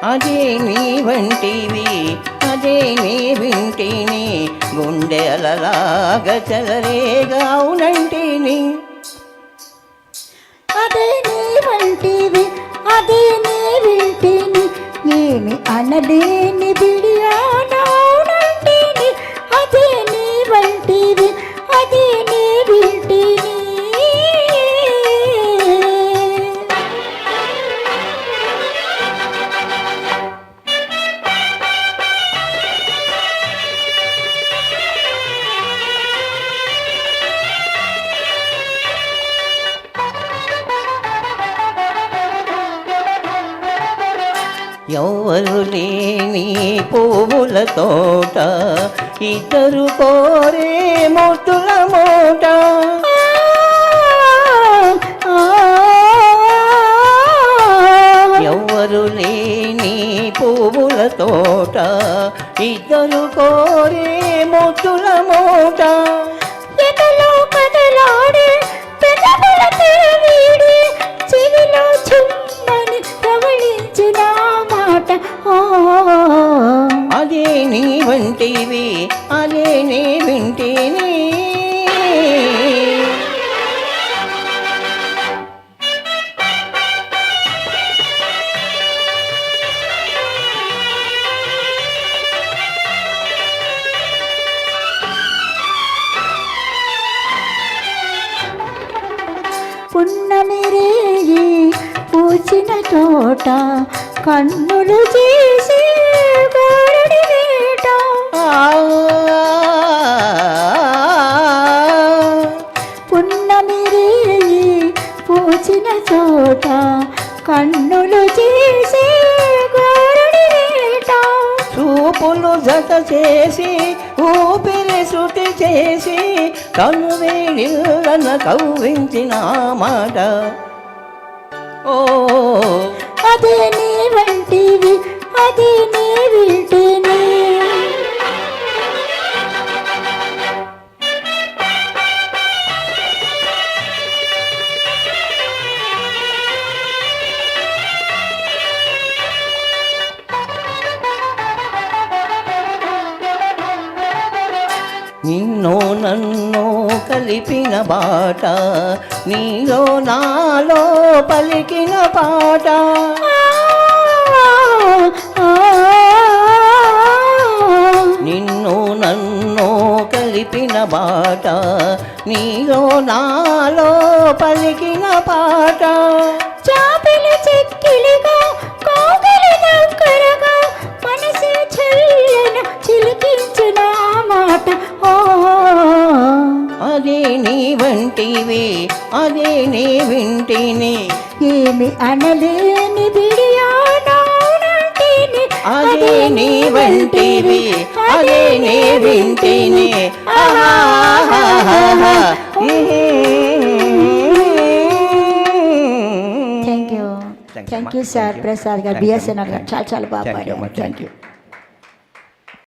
అదే నీ వంటివి అదే నీ వింటిని గుండె అలలాగా చెలరేగావునంటిని. అదే నీ వంటివి అదే నీ వింటిని ఏమి అనలేని బిడియానంటిని. అదే నీ వంటివి అదే నీ వింటిని. ఎవ్వరు లేని పువ్వుల తోట ఇద్దరు కోరే ముద్దుల మూట. ఎవ్వరు లేని పువ్వుల తోట ఇద్దరు కోరే ముద్దుల మూట. ఎదలో కదలాడే పెదవుల తెరవీడి చెవిలో చుమ్మని ప్రవళించిన మాట. అదే నీ వంటివి అదే నీ వింటిని. పున్నమి రేగి పూచిన తోట కన్నులు చేసి గోరడి వేట. పున్నమి రేగి పూచిన తోట కన్నులు చేసి గోరడి వేట. చూపులు జత చేసి ఊపిరి శృతి చేసి కనువేళన కవ్వించిన మాట. ఓ అదే నీ వంటివి అదే నీ వింటిని. నిన్నో నన్నో కలిపిన బాట నీలో నాలో పలికిన పాట. నిన్ను నన్ను కలిపిన బాట నీలో నాలో పలికిన పాట. చాపిలి చెక్కిలిగా కోగిలి దగ్గరగా మనసు చల్లన చిలికించిన మాట. అదే నీ వంటివి అదే నీ వింటిని ఏమి అనలేని బిడియానంటిని. అదే నీ వంటివి అదే నీ వింటిని. థ్యాంక్ యూ సార్ ప్రసాద్ గారు బిఎస్ఎన్ఆర్ గారు చాలా చాలా బాగా పాడారు. Thank you.